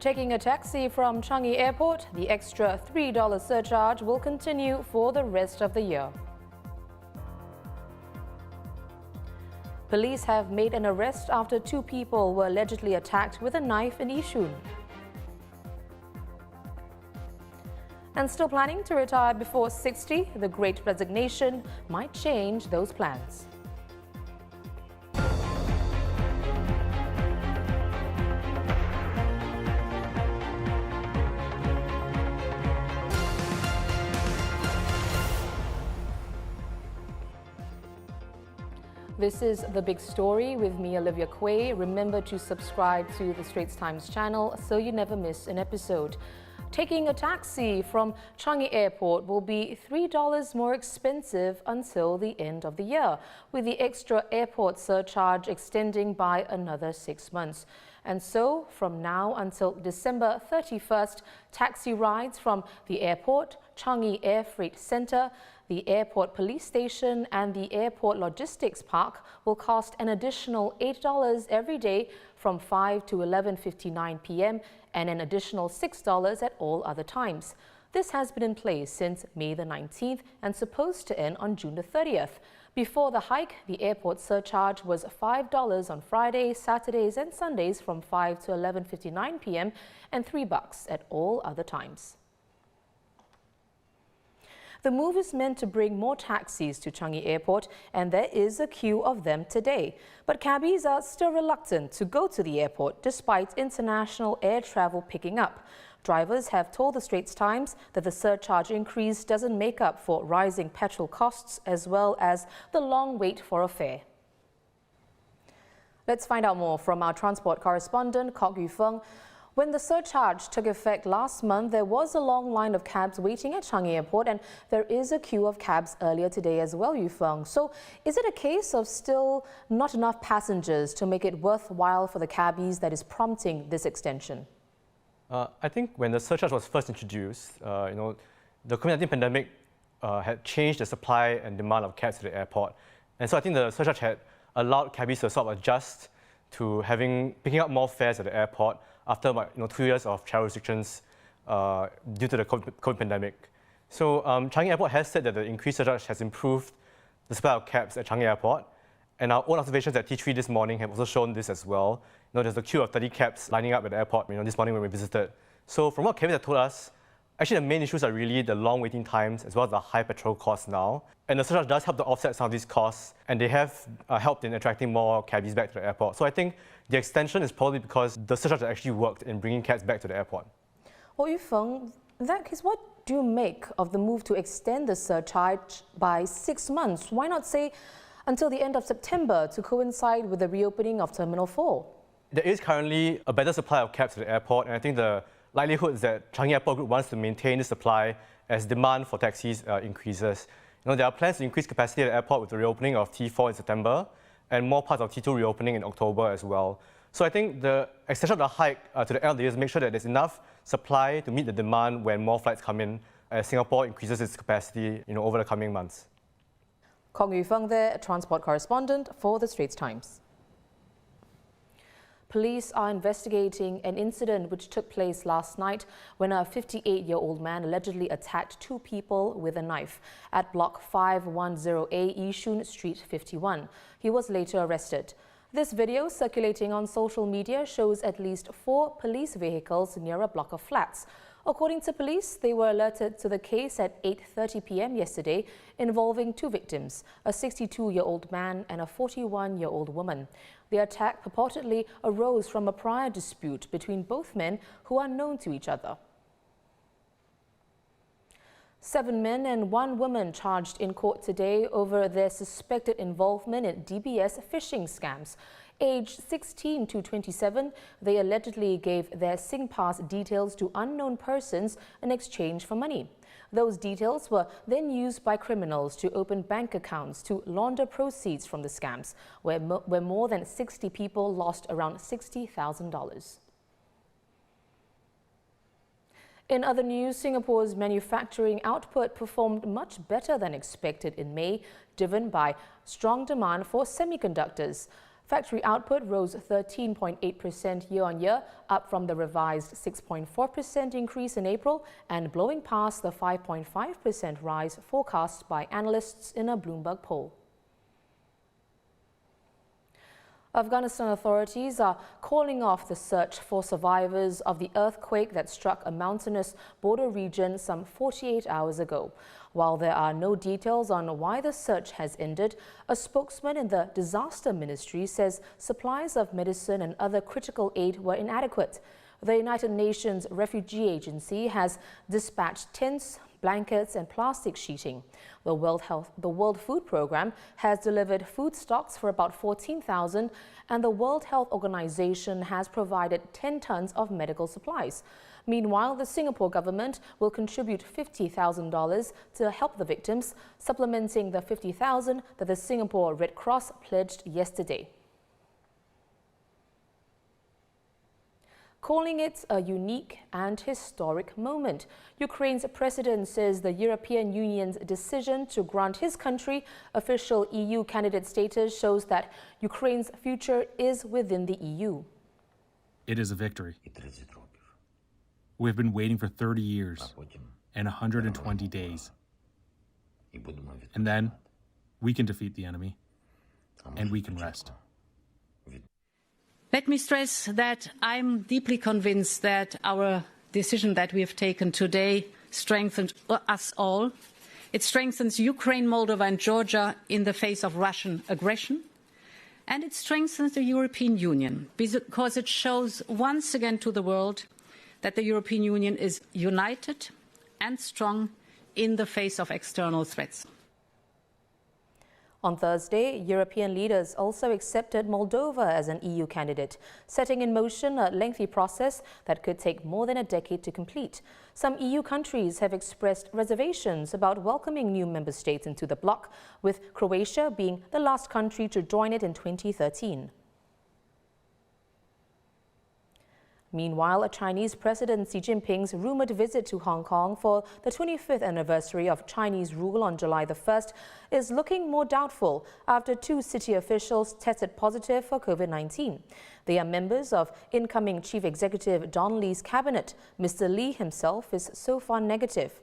Taking a taxi from Changi Airport, the extra $3 surcharge will continue for the rest of the year. Police have made an arrest after two people were allegedly attacked with a knife in Yishun. And still planning to retire before 60, the Great Resignation might change those plans. This is The Big Story with me, Olivia Quay. Remember to subscribe to the Straits Times channel so you never miss an episode. Taking a taxi from Changi Airport will be $3 more expensive until the end of the year, with the extra airport surcharge extending by another 6 months. And so, from now until December 31st, taxi rides from the airport, Changi Air Freight Centre, the airport police station and the airport logistics park will cost an additional $8 every day from 5 to 11:59 p.m. and an additional $6 at all other times. This has been in place since May the 19th and supposed to end on June the 30th. Before the hike, the airport surcharge was $5 on Fridays, Saturdays and Sundays from 5 to 11:59 p.m. and $3 at all other times. The move is meant to bring more taxis to Changi Airport, and there is a queue of them today. But cabbies are still reluctant to go to the airport despite international air travel picking up. Drivers have told the Straits Times that the surcharge increase doesn't make up for rising petrol costs as well as the long wait for a fare. Let's find out more from our transport correspondent, Kok Yufeng. When the surcharge took effect last month, there was a long line of cabs waiting at Changi Airport, and there is a queue of cabs earlier today as well, Yufeng. So is it a case of still not enough passengers to make it worthwhile for the cabbies that is prompting this extension? I think when the surcharge was first introduced, the COVID-19 pandemic had changed the supply and demand of cabs to the airport. And so I think the surcharge had allowed cabbies to sort of adjust to picking up more fares at the airport after 2 years of travel restrictions due to the COVID pandemic. So Changi Airport has said that the increased surcharge has improved the supply of cabs at Changi Airport. And our own observations at T3 this morning have also shown this as well. There's a queue of 30 cabs lining up at the airport this morning when we visited. So from what cabbies have told us, actually the main issues are really the long waiting times as well as the high petrol costs now. And the surcharge does help to offset some of these costs, and they have helped in attracting more cabbies back to the airport. So I think the extension is probably because the surcharge actually worked in bringing cabs back to the airport. Well, Yufeng, in that case, what do you make of the move to extend the surcharge by 6 months? Why not say until the end of September to coincide with the reopening of Terminal 4? There is currently a better supply of cabs to the airport, and I think the likelihood is that Changi Airport Group wants to maintain the supply as demand for taxis increases. There are plans to increase capacity at the airport with the reopening of T4 in September and more parts of T2 reopening in October as well. So I think the extension of the hike to the end of the year is to make sure that there's enough supply to meet the demand when more flights come in as Singapore increases its capacity over the coming months. Kok Yufeng there, transport correspondent for the Straits Times. Police are investigating an incident which took place last night when a 58-year-old man allegedly attacked two people with a knife at Block 510A Yishun Street 51. He was later arrested. This video circulating on social media shows at least 4 police vehicles near a block of flats. According to police, they were alerted to the case at 8:30 p.m. yesterday involving 2 victims, a 62-year-old man and a 41-year-old woman. The attack purportedly arose from a prior dispute between both men who are known to each other. 7 men and 1 woman charged in court today over their suspected involvement in DBS phishing scams. Aged 16 to 27, they allegedly gave their SingPass details to unknown persons in exchange for money. Those details were then used by criminals to open bank accounts to launder proceeds from the scams, where more than 60 people lost around $60,000. In other news, Singapore's manufacturing output performed much better than expected in May, driven by strong demand for semiconductors. Factory output rose 13.8% year-on-year, up from the revised 6.4% increase in April and blowing past the 5.5% rise forecast by analysts in a Bloomberg poll. Afghanistan authorities are calling off the search for survivors of the earthquake that struck a mountainous border region some 48 hours ago. While there are no details on why the search has ended, a spokesman in the disaster ministry says supplies of medicine and other critical aid were inadequate. The United Nations Refugee Agency has dispatched tents, blankets and plastic sheeting. The World Food Programme has delivered food stocks for about 14,000 and the World Health Organization has provided 10 tons of medical supplies. Meanwhile, the Singapore government will contribute $50,000 to help the victims, supplementing the $50,000 that the Singapore Red Cross pledged yesterday. Calling it a unique and historic moment. Ukraine's president says the European Union's decision to grant his country official EU candidate status shows that Ukraine's future is within the EU. It is a victory. We have been waiting for 30 years and 120 days. And then we can defeat the enemy and we can rest. Let me stress that I'm deeply convinced that our decision that we have taken today strengthens us all. It strengthens Ukraine, Moldova and Georgia in the face of Russian aggression. And it strengthens the European Union because it shows once again to the world that the European Union is united and strong in the face of external threats. On Thursday, European leaders also accepted Moldova as an EU candidate, setting in motion a lengthy process that could take more than a decade to complete. Some EU countries have expressed reservations about welcoming new member states into the bloc, with Croatia being the last country to join it in 2013. Meanwhile, Chinese President Xi Jinping's rumored visit to Hong Kong for the 25th anniversary of Chinese rule on July the 1st is looking more doubtful after two city officials tested positive for COVID-19. They are members of incoming Chief Executive Don Lee's cabinet. Mr. Lee himself is so far negative.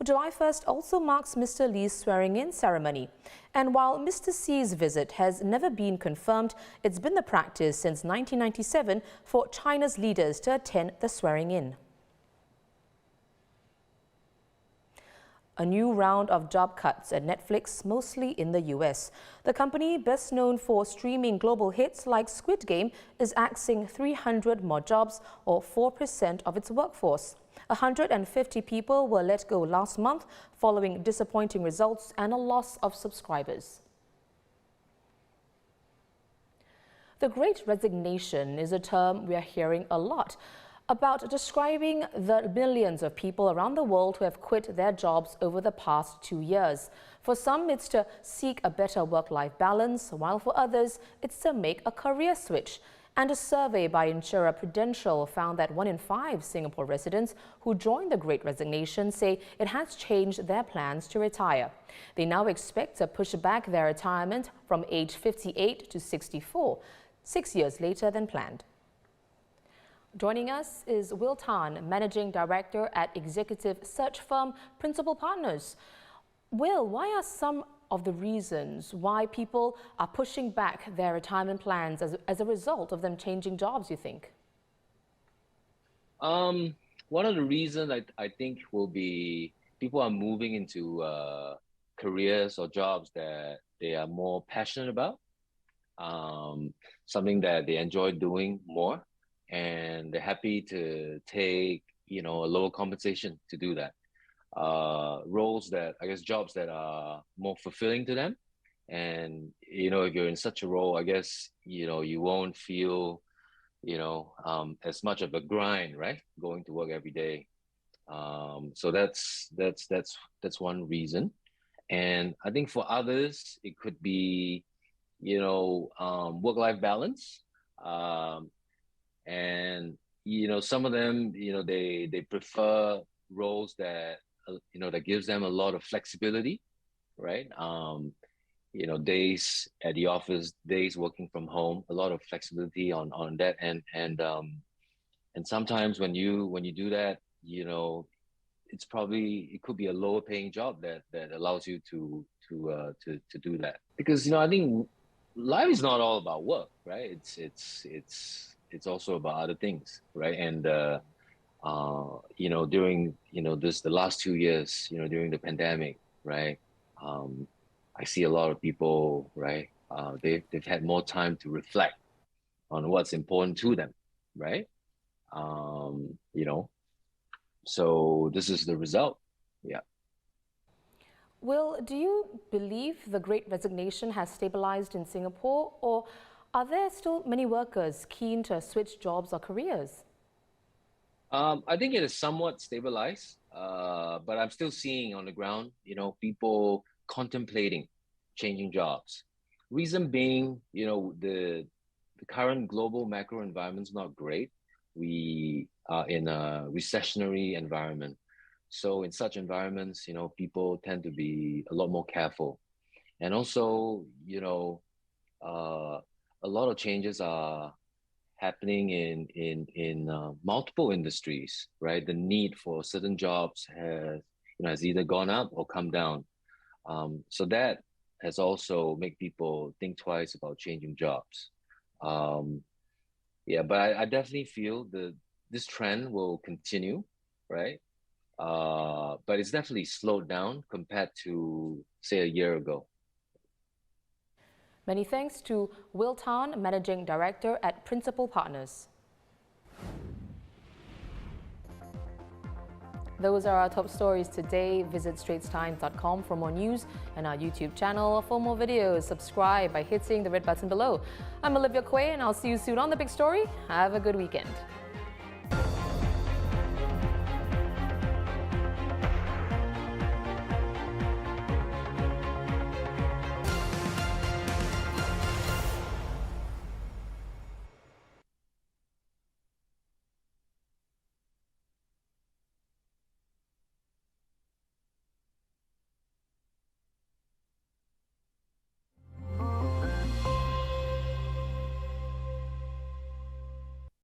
July 1st also marks Mr. Lee's swearing-in ceremony. And while Mr. Xi's visit has never been confirmed, it's been the practice since 1997 for China's leaders to attend the swearing-in. A new round of job cuts at Netflix, mostly in the US. The company, best known for streaming global hits like Squid Game, is axing 300 more jobs, or 4% of its workforce. 150 people were let go last month following disappointing results and a loss of subscribers. The Great Resignation is a term we are hearing a lot about, describing the millions of people around the world who have quit their jobs over the past 2 years. For some, it's to seek a better work-life balance, while for others, it's to make a career switch. And a survey by insurer Prudential found that 1 in 5 Singapore residents who joined the Great Resignation say it has changed their plans to retire. They now expect to push back their retirement from age 58 to 64, 6 years later than planned. Joining us is Will Tan, Managing Director at executive search firm Principal Partners. Will, why are some of the reasons why people are pushing back their retirement plans as a result of them changing jobs, you think? One of the reasons I think will be people are moving into careers or jobs that they are more passionate about, something that they enjoy doing more, and they're happy to take, a lower compensation to do that. Roles that, jobs that are more fulfilling to them. And, if you're in such a role, I guess, you won't feel, as much of a grind, right? Going to work every day. So that's one reason. And I think for others, it could be, work-life balance. And, some of them, they prefer roles that, that gives them a lot of flexibility, right? days at the office, days working from home, a lot of flexibility on that end. And sometimes when you do that, it could be a lower paying job that allows you to do that. Because I think life is not all about work, right? It's also about other things, right? And during the last 2 years, during the pandemic, right? I see a lot of people, right? They've had more time to reflect on what's important to them, right? So this is the result. Yeah. Will, do you believe the Great Resignation has stabilized in Singapore, or are there still many workers keen to switch jobs or careers? I think it is somewhat stabilized, but I'm still seeing on the ground, people contemplating changing jobs. Reason being, the current global macro environment is not great. We are in a recessionary environment. So in such environments, people tend to be a lot more careful. And also, a lot of changes are happening in multiple industries, right? The need for certain jobs has either gone up or come down. So that has also made people think twice about changing jobs. Yeah, but I definitely feel this trend will continue, right? But it's definitely slowed down compared to, say, a year ago. Many thanks to Will Tan, Managing Director at Principal Partners. Those are our top stories today. Visit straitstimes.com for more news and our YouTube channel. For more videos, subscribe by hitting the red button below. I'm Olivia Quay and I'll see you soon on The Big Story. Have a good weekend.